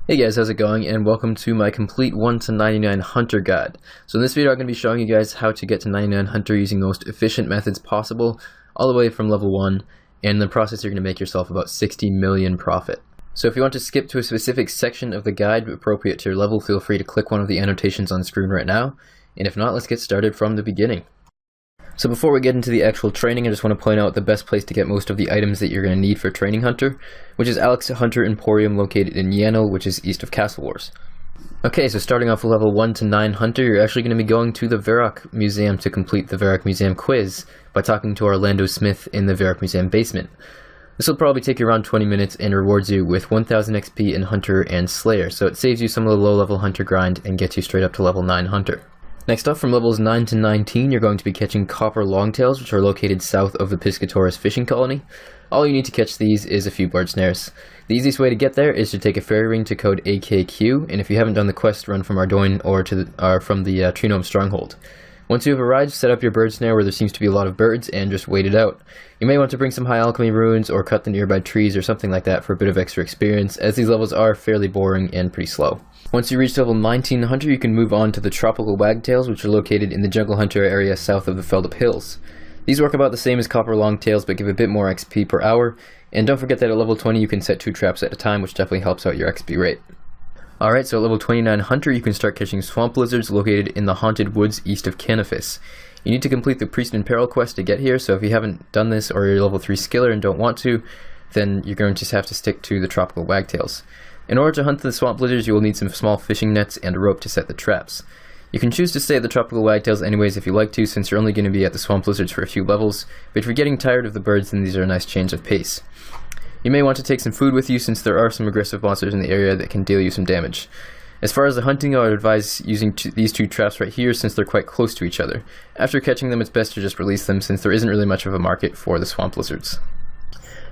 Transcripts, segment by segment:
Hey guys, how's it going, and welcome to my complete 1 to 99 hunter guide. So in this video I'm going to be showing you guys how to get to 99 hunter using the most efficient methods possible, all the way from level 1, and in the process you're going to make yourself about 60 million profit. So if you want to skip to a specific section of the guide appropriate to your level, feel free to click one of the annotations on screen right now, and if not, let's get started from the beginning. So before we get into the actual training, I just want to point out the best place to get most of the items that you're going to need for training Hunter, which is Alex Hunter Emporium located in Yano, which is east of Castle Wars. Okay, so starting off with level 1 to 9 Hunter, you're actually going to be going to the Varrock Museum to complete the Varrock Museum quiz by talking to Orlando Smith in the Varrock Museum basement. This will probably take you around 20 minutes and rewards you with 1000 XP in Hunter and Slayer, so it saves you some of the low level Hunter grind and gets you straight up to level 9 Hunter. Next up, from levels 9 to 19, you're going to be catching copper longtails, which are located south of the Piscatoris fishing colony. All you need to catch these is a few bird snares. The easiest way to get there is to take a fairy ring to code AKQ, and if you haven't done the quest, run from Ardoin or from the Tree Gnome Stronghold. Once you have arrived, set up your bird snare where there seems to be a lot of birds, and just wait it out. You may want to bring some high alchemy runes or cut the nearby trees or something like that for a bit of extra experience, as these levels are fairly boring and pretty slow. Once you reach level 19 Hunter, you can move on to the tropical wagtails, which are located in the Jungle Hunter area south of the Feldup Hills. These work about the same as copper longtails, but give a bit more XP per hour, and don't forget that at level 20 you can set 2 traps at a time, which definitely helps out your XP rate. Alright, so at level 29 Hunter, you can start catching swamp lizards located in the haunted woods east of Canifis. You need to complete the Priest in Peril quest to get here, so if you haven't done this or you're level 3 skiller and don't want to, then you're going to just have to stick to the tropical wagtails. In order to hunt the swamp lizards, you will need some small fishing nets and a rope to set the traps. You can choose to stay at the tropical wagtails anyways if you like to, since you're only going to be at the swamp lizards for a few levels, but if you're getting tired of the birds, then these are a nice change of pace. You may want to take some food with you, since there are some aggressive monsters in the area that can deal you some damage. As far as the hunting, I would advise using these 2 traps right here, since they're quite close to each other. After catching them, it's best to just release them, since there isn't really much of a market for the swamp lizards.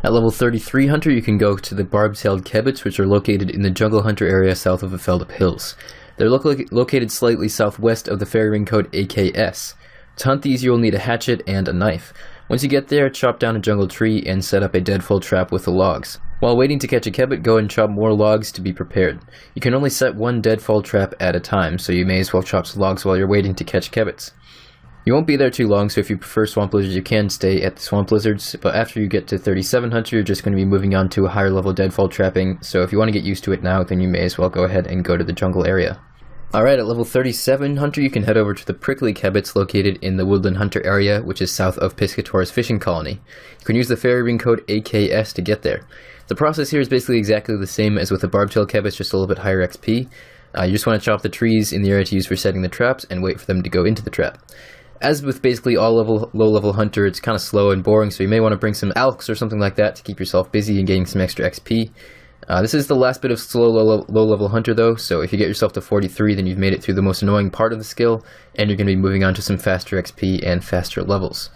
At level 33 Hunter, you can go to the barb-tailed kebits, which are located in the Jungle Hunter area south of the Feldup Hills. They're located slightly southwest of the fairy ring code AKS. To hunt these, you will need a hatchet and a knife. Once you get there, chop down a jungle tree and set up a deadfall trap with the logs. While waiting to catch a kebit, go and chop more logs to be prepared. You can only set 1 deadfall trap at a time, so you may as well chop some logs while you're waiting to catch kebits. You won't be there too long, so if you prefer swamp lizards, you can stay at the swamp lizards, but after you get to 37 Hunter, you're just going to be moving on to a higher level deadfall trapping, so if you want to get used to it now, then you may as well go ahead and go to the jungle area. Alright, at level 37 Hunter, you can head over to the prickly kebits located in the Woodland Hunter area, which is south of Piscatoris fishing colony. You can use the fairy ring code AKS to get there. The process here is basically exactly the same as with the barbtail kebits, just a little bit higher XP. You just want to chop the trees in the area to use for setting the traps and wait for them to go into the trap. As with basically all low-level Hunter, it's kind of slow and boring, so you may want to bring some alks or something like that to keep yourself busy and getting some extra XP. This is the last bit of slow low-level Hunter though, so if you get yourself to 43, then you've made it through the most annoying part of the skill, and you're going to be moving on to some faster XP and faster levels.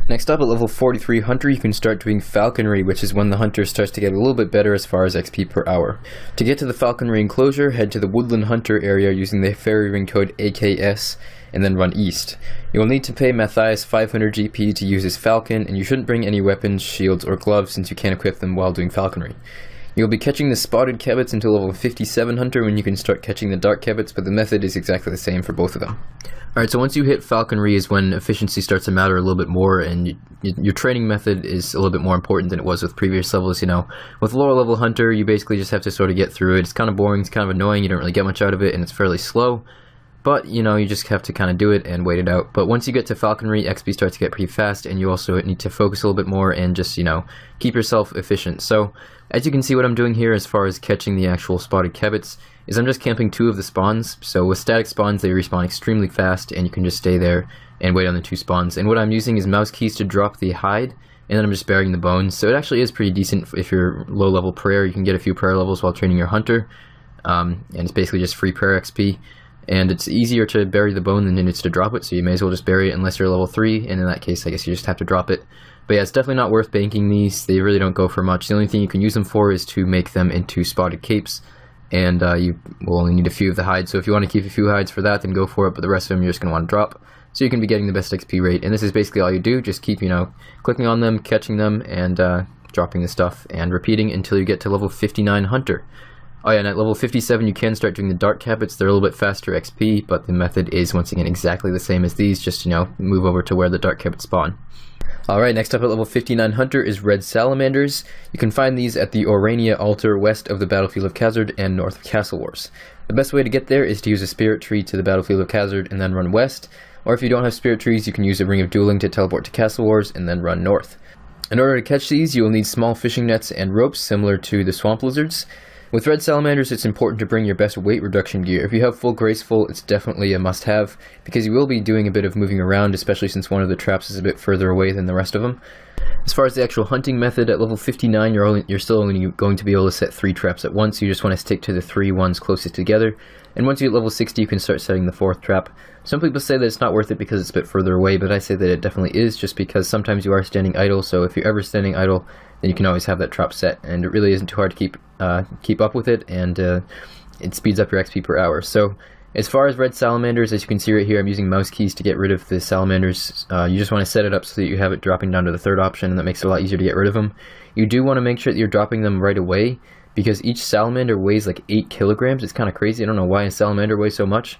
Next up, at level 43 Hunter, you can start doing falconry, which is when the Hunter starts to get a little bit better as far as XP per hour. To get to the falconry enclosure, head to the Woodland Hunter area using the fairy ring code AKS, and then run east. You will need to pay Matthias 500 GP to use his falcon, and you shouldn't bring any weapons, shields, or gloves since you can't equip them while doing falconry. You'll be catching the spotted kebits until level 57 Hunter when you can start catching the dark kebits, but the method is exactly the same for both of them. Alright, so once you hit falconry is when efficiency starts to matter a little bit more, and your training method is a little bit more important than it was with previous levels, you know. With lower level Hunter, you basically just have to sort of get through it. It's kind of boring, it's kind of annoying, you don't really get much out of it, and it's fairly slow. But, you know, you just have to kind of do it and wait it out. But once you get to falconry, XP starts to get pretty fast, and you also need to focus a little bit more and just, you know, keep yourself efficient. So, as you can see, what I'm doing here as far as catching the actual spotted kebits is I'm just camping 2 of the spawns. So with static spawns, they respawn extremely fast, and you can just stay there and wait on the 2 spawns. And what I'm using is mouse keys to drop the hide, and then I'm just burying the bones. So it actually is pretty decent if you're low-level prayer. You can get a few prayer levels while training your Hunter, and it's basically just free prayer XP. And it's easier to bury the bone than it is to drop it, so you may as well just bury it unless you're level 3, and in that case I guess you just have to drop it. But yeah, it's definitely not worth banking these. They really don't go for much. The only thing you can use them for is to make them into spotted capes, and you will only need a few of the hides. So if you want to keep a few hides for that, then go for it, but the rest of them you're just going to want to drop, so you can be getting the best XP rate. And this is basically all you do, just keep, you know, clicking on them, catching them, and dropping the stuff, and repeating until you get to level 59 Hunter. Oh yeah, and at level 57 you can start doing the dart cabets. They're a little bit faster XP, but the method is once again exactly the same as these, just, you know, move over to where the dart cabets spawn. Alright, next up at level 59 Hunter is red salamanders. You can find these at the Orania altar west of the battlefield of Khazard and north of Castle Wars. The best way to get there is to use a spirit tree to the battlefield of Khazard and then run west, or if you don't have spirit trees you can use a ring of dueling to teleport to Castle Wars and then run north. In order to catch these you will need small fishing nets and ropes similar to the swamp lizards. With red salamanders, it's important to bring your best weight reduction gear. If you have full graceful, it's definitely a must-have, because you will be doing a bit of moving around, especially since one of the traps is a bit further away than the rest of them. As far as the actual hunting method, at level 59, you're still only going to be able to set 3 traps at once. You just want to stick to the 3 ones closest together. And once you hit level 60, you can start setting the 4th trap. Some people say that it's not worth it because it's a bit further away, but I say that it definitely is, just because sometimes you are standing idle, so if you're ever standing idle, then you can always have that trap set, and it really isn't too hard to keep up with it, and it speeds up your XP per hour. So as far as red salamanders, as you can see right here, I'm using mouse keys to get rid of the salamanders. You just want to set it up so that you have it dropping down to the 3rd option, and that makes it a lot easier to get rid of them. You do want to make sure that you're dropping them right away, because each salamander weighs like 8 kilograms. It's kind of crazy. I don't know why a salamander weighs so much,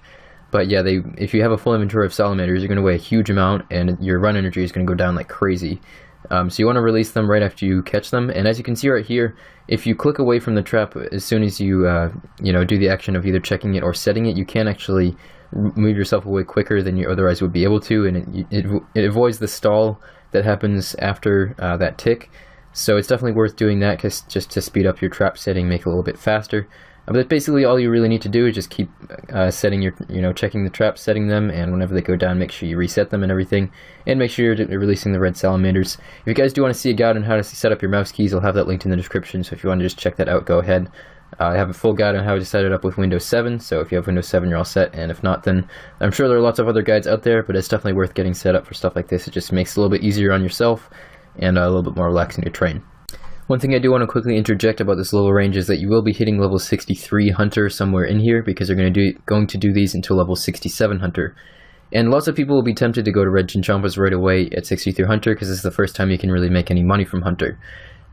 but yeah, if you have a full inventory of salamanders, you're going to weigh a huge amount, and your run energy is going to go down like crazy. So you want to release them right after you catch them, and as you can see right here, if you click away from the trap as soon as you do the action of either checking it or setting it, you can actually move yourself away quicker than you otherwise would be able to, and it avoids the stall that happens after that tick. So it's definitely worth doing that, just to speed up your trap setting, make it a little bit faster. But that's basically all you really need to do, is just keep setting your, checking the traps, setting them, and whenever they go down, make sure you reset them and everything, and make sure you're releasing the red salamanders. If you guys do want to see a guide on how to set up your mouse keys, I'll have that linked in the description, so if you want to just check that out, go ahead. I have a full guide on how to set it up with Windows 7, so if you have Windows 7, you're all set, and if not, then I'm sure there are lots of other guides out there, but it's definitely worth getting set up for stuff like this. It just makes it a little bit easier on yourself, and a little bit more relaxing to train. One thing I do want to quickly interject about this level range is that you will be hitting level 63 Hunter somewhere in here, because they're going to do these until level 67 Hunter. And lots of people will be tempted to go to red Chinchompas right away at 63 Hunter, because this is the first time you can really make any money from Hunter.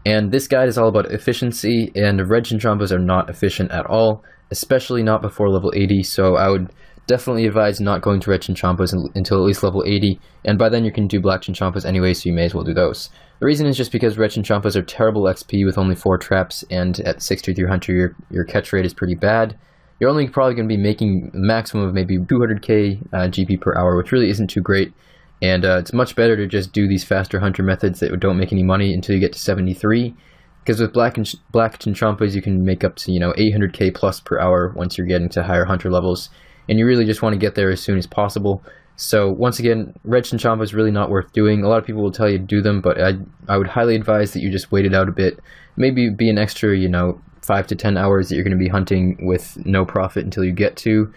And this guide is all about efficiency, and red Chinchompas are not efficient at all, especially not before level 80, so I would definitely advise not going to red Chinchompas until at least level 80, and by then you can do black Chinchompas anyway, so you may as well do those. The reason is just because red Chinchompas are terrible XP with only 4 traps, and at 63 Hunter your catch rate is pretty bad. You're only probably going to be making a maximum of maybe 200k GP per hour, which really isn't too great, and it's much better to just do these faster Hunter methods that don't make any money until you get to 73, because with black Chinchompas you can make up to 800k plus per hour once you're getting to higher Hunter levels, and you really just want to get there as soon as possible. So once again, red Chinchompa is really not worth doing. A lot of people will tell you to do them, but I would highly advise that you just wait it out a bit. Maybe be an extra 5 to 10 hours that you're going to be hunting with no profit until you get to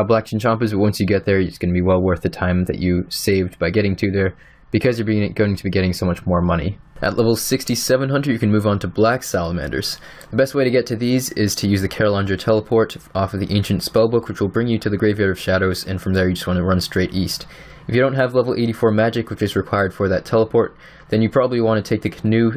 black Chinchompas, but once you get there, it's going to be well worth the time that you saved by getting to there, because you're going to be getting so much more money. At level 67 Hunter, you can move on to black salamanders. The best way to get to these is to use the Carolanger teleport off of the ancient spellbook, which will bring you to the Graveyard of Shadows, and from there you just want to run straight east. If you don't have level 84 magic, which is required for that teleport, then you probably want to take the canoe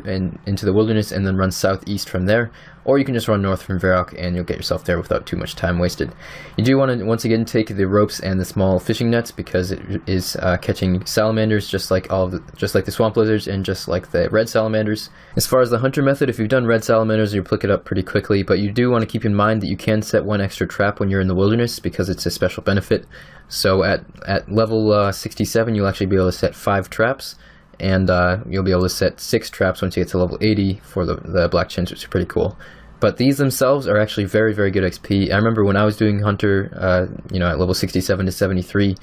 into the wilderness and then run southeast from there, or you can just run north from Varrock and you'll get yourself there without too much time wasted. You do want to once again take the ropes and the small fishing nets, because it is catching salamanders just like the swamp lizards and just like the red salamanders. As far as the hunter method, if you've done red salamanders, you'll pick it up pretty quickly, but you do want to keep in mind that you can set 1 extra trap when you're in the wilderness, because it's a special benefit. So at level 67, you'll actually be able to set 5 traps, and you'll be able to set 6 traps once you get to level 80 for the black chins, which is pretty cool. But these themselves are actually very, very good XP. I remember when I was doing hunter, at level 67 to 73,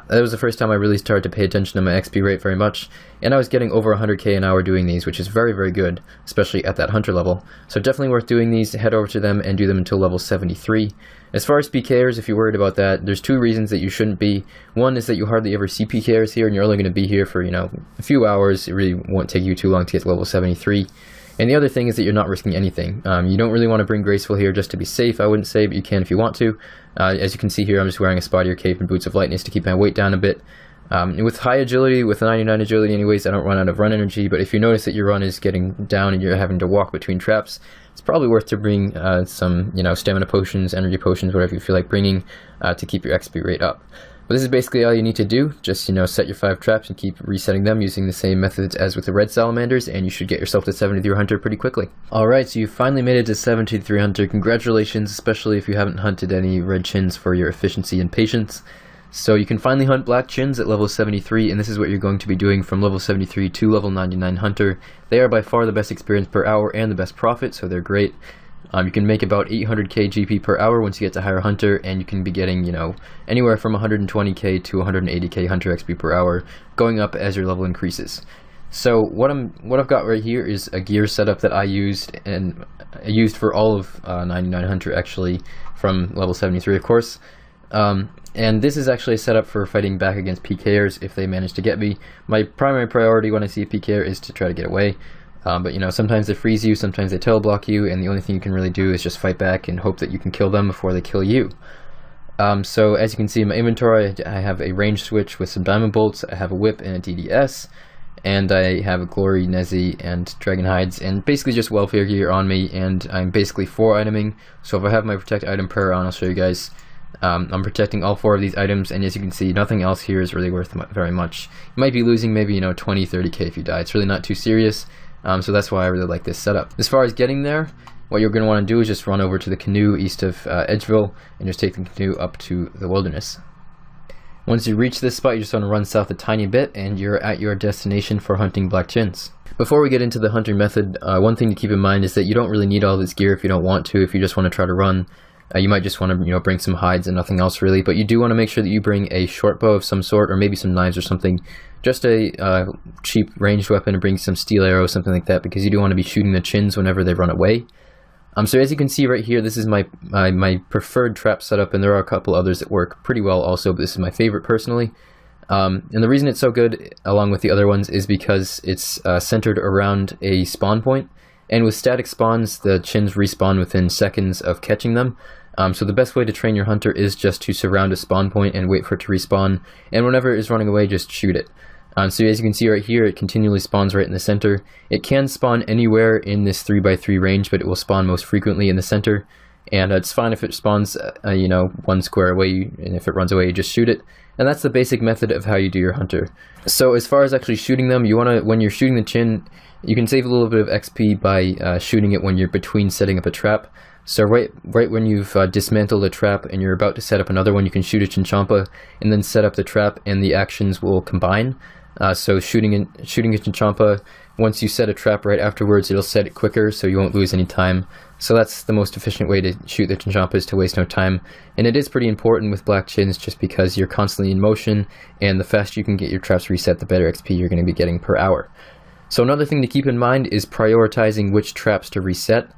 that was the first time I really started to pay attention to my XP rate very much, and I was getting over 100k an hour doing these, which is very, very good, especially at that hunter level. So definitely worth doing these. Head over to them and do them until level 73. As far as PKers, if you're worried about that, there's 2 reasons that you shouldn't be. One is that you hardly ever see PKers here, and you're only going to be here for, a few hours. It really won't take you too long to get to level 73. And the other thing is that you're not risking anything. You don't really want to bring Graceful here just to be safe, I wouldn't say, but you can if you want to. As you can see here, I'm just wearing a Spottier Cape and Boots of Lightness to keep my weight down a bit. With high agility, with 99 agility anyways, I don't run out of run energy, but if you notice that your run is getting down and you're having to walk between traps, it's probably worth to bring some, stamina potions, energy potions, whatever you feel like bringing to keep your XP rate up. But this is basically all you need to do. Just, set your 5 traps and keep resetting them using the same methods as with the red salamanders, and you should get yourself to 7300 pretty quickly. Alright, so you finally made it to 7300. Congratulations, especially if you haven't hunted any red chins for your efficiency and patience. So you can finally hunt black chins at level 73, and this is what you're going to be doing from level 73 to level 99 hunter. They are by far the best experience per hour and the best profit, so they're great. You can make about 800k GP per hour once you get to higher hunter, and you can be getting, anywhere from 120k to 180k hunter XP per hour, going up as your level increases. So what I've got right here is a gear setup that I used, and I used for all of 99 hunter actually, from level 73 of course. And this is actually a setup for fighting back against PKers if they manage to get me. My primary priority when I see a PKer is to try to get away. But sometimes they freeze you, sometimes they tail block you, and the only thing you can really do is just fight back and hope that you can kill them before they kill you. So as you can see in my inventory, I have a range switch with some diamond bolts, I have a whip and a DDS, and I have a glory, Nezi, and dragon hides, and basically just welfare gear on me, and I'm basically 4-iteming, so if I have my protect item prayer on, I'll show you guys. I'm protecting all 4 of these items, and as you can see, nothing else here is really worth very much. You might be losing maybe 20-30k if you die. It's really not too serious. So that's why I really like this setup. As far as getting there, what you're going to want to do is just run over to the canoe east of Edgeville and just take the canoe up to the wilderness. Once you reach this spot, you just want to run south a tiny bit and you're at your destination for hunting black chins. Before we get into the hunting method, one thing to keep in mind is that you don't really need all this gear if you don't want to. If you just want to try to run, you might just want to bring some hides and nothing else really, but you do want to make sure that you bring a short bow of some sort, or maybe some knives or something. Just a cheap ranged weapon, and bring some steel arrows, something like that, because you do want to be shooting the chins whenever they run away. So as you can see right here, this is my preferred trap setup, and there are a couple others that work pretty well also, but this is my favorite personally. And the reason it's so good, along with the other ones, is because it's centered around a spawn point, and with static spawns, the chins respawn within seconds of catching them. So the best way to train your hunter is just to surround a spawn point and wait for it to respawn, and whenever it is running away, just shoot it. So as you can see right here, it continually spawns right in the center. It can spawn anywhere in this 3x3 range, but it will spawn most frequently in the center. And it's fine if it spawns, 1 square away, and if it runs away, you just shoot it. And that's the basic method of how you do your hunter. So as far as actually shooting them, you want to, when you're shooting the chin, you can save a little bit of XP by shooting it when you're between setting up a trap. So right when you've dismantled a trap and you're about to set up another one, you can shoot a chinchompa and then set up the trap, and the actions will combine. So shooting a chinchompa, once you set a trap right afterwards, it'll set it quicker, so you won't lose any time. So that's the most efficient way to shoot the chinchompa, is to waste no time. And it is pretty important with black chins, just because you're constantly in motion, and the faster you can get your traps reset, the better XP you're going to be getting per hour. So another thing to keep in mind is prioritizing which traps to reset.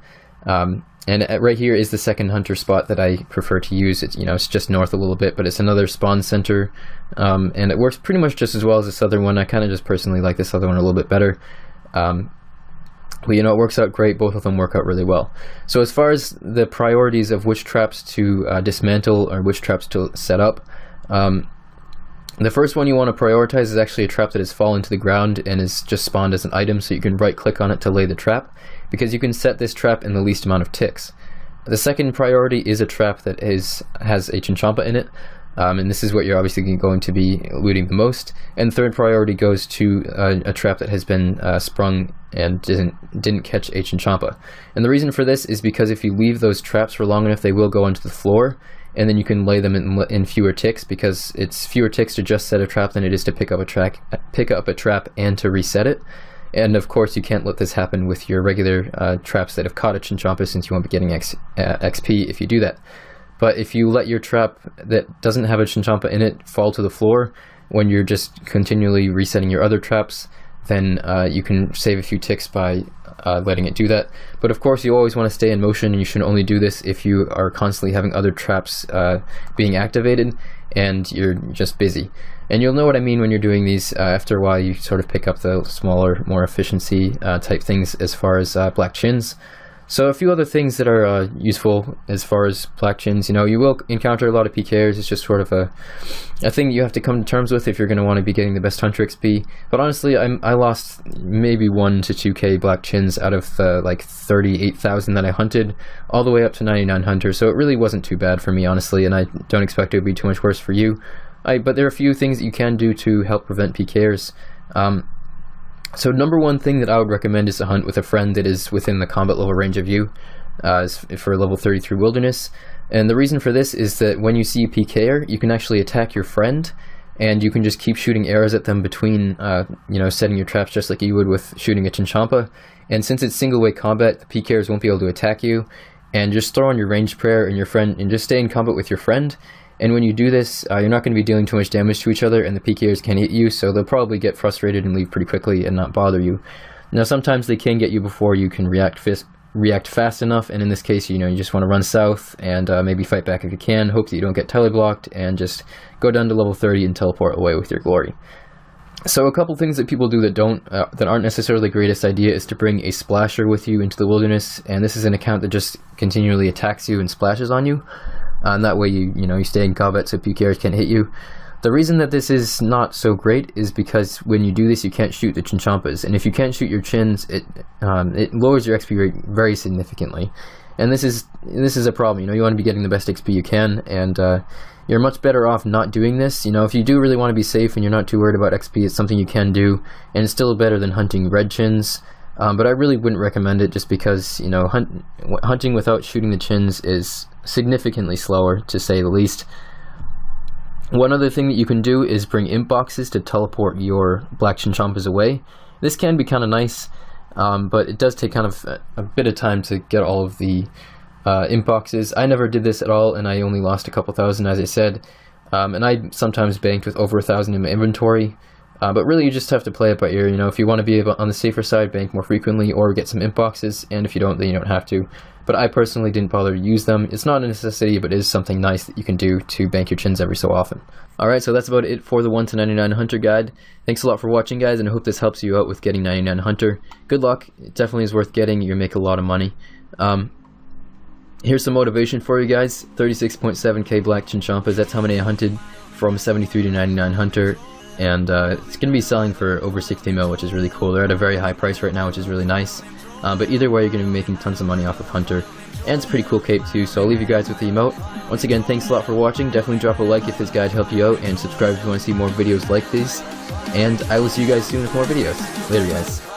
And right here is the second hunter spot that I prefer to use. It's, it's just north a little bit, but it's another spawn center, and it works pretty much just as well as this other one. I kind of just personally like this other one a little bit better. But it works out great. Both of them work out really well. So as far as the priorities of which traps to dismantle or which traps to set up, the first one you want to prioritize is actually a trap that has fallen to the ground and is just spawned as an item, so you can right click on it to lay the trap, because you can set this trap in the least amount of ticks. The second priority is a trap that has a chinchompa in it, and this is what you're obviously going to be looting the most. And the third priority goes to a trap that has been sprung and didn't catch a chinchompa. And the reason for this is because if you leave those traps for long enough, they will go onto the floor, and then you can lay them in fewer ticks, because it's fewer ticks to just set a trap than it is to pick up a trap and to reset it. And of course, you can't let this happen with your regular traps that have caught a chinchompa, since you won't be getting XP if you do that. But if you let your trap that doesn't have a chinchompa in it fall to the floor when you're just continually resetting your other traps, then you can save a few ticks by letting it do that. But of course, you always want to stay in motion, and you should only do this if you are constantly having other traps being activated and you're just busy. And you'll know what I mean when you're doing these. After a while, you sort of pick up the smaller, more efficiency type things as far as black chins. So a few other things that are useful as far as black chins, you know, you will encounter a lot of PKers. It's just sort of a thing you have to come to terms with if you're going to want to be getting the best hunter XP. But honestly, I lost maybe 1 to 2k black chins out of like 38,000 that I hunted, all the way up to 99 hunter. So it really wasn't too bad for me, honestly, and I don't expect it to be too much worse for you. But there are a few things that you can do to help prevent PKers. So number one thing that I would recommend is to hunt with a friend that is within the combat level range of you, for level 33 wilderness. And the reason for this is that when you see a PKer, you can actually attack your friend, and you can just keep shooting arrows at them between, you know, setting your traps just like you would with shooting a chinchompa. And since it's single way combat, the PKers won't be able to attack you. And just throw on your ranged prayer and your friend, and just stay in combat with your friend. And when you do this, you're not going to be dealing too much damage to each other, and the PKers can't hit you, so they'll probably get frustrated and leave pretty quickly and not bother you. Now, sometimes they can get you before you can react fast enough, and in this case, you know, you just want to run south and maybe fight back if you can, hope that you don't get teleblocked, and just go down to level 30 and teleport away with your glory. So a couple things that people do that aren't necessarily the greatest idea is to bring a splasher with you into the wilderness, and this is an account that just continually attacks you and splashes on you. And that way you stay in combat so PKers can't hit you. The reason that this is not so great is because when you do this, you can't shoot the chinchompas, and if you can't shoot your chins, it lowers your XP rate very significantly. And this is a problem. You know, you want to be getting the best XP you can, and you're much better off not doing this. You know, if you do really want to be safe and you're not too worried about XP, it's something you can do, and it's still better than hunting red chins. But I really wouldn't recommend it, just because, you know, hunting without shooting the chins is significantly slower, to say the least. One other thing that you can do is bring imp boxes to teleport your black chinchompas away. This can be kind of nice, but it does take kind of a bit of time to get all of the imp boxes. I never did this at all, and I only lost a couple thousand, as I said. And I sometimes banked with over 1,000 in my inventory. But really, you just have to play it by ear. You know, if you want to be on the safer side, bank more frequently or get some imp boxes, and if you don't, then you don't have to. But I personally didn't bother to use them. It's not a necessity, but it is something nice that you can do to bank your chins every so often. Alright, so that's about it for the 1 to 99 Hunter guide. Thanks a lot for watching, guys, and I hope this helps you out with getting 99 Hunter. Good luck. It definitely is worth getting. You're going to make a lot of money. Here's some motivation for you guys. 36.7k black chinchompas. That's how many I hunted from 73 to 99 Hunter. And it's going to be selling for over 60 mil, which is really cool. They're at a very high price right now, which is really nice. But either way, you're going to be making tons of money off of Hunter. And it's a pretty cool cape too, so I'll leave you guys with the emote. Once again, thanks a lot for watching. Definitely drop a like if this guide helped you out, and subscribe if you want to see more videos like these. And I will see you guys soon with more videos. Later, guys.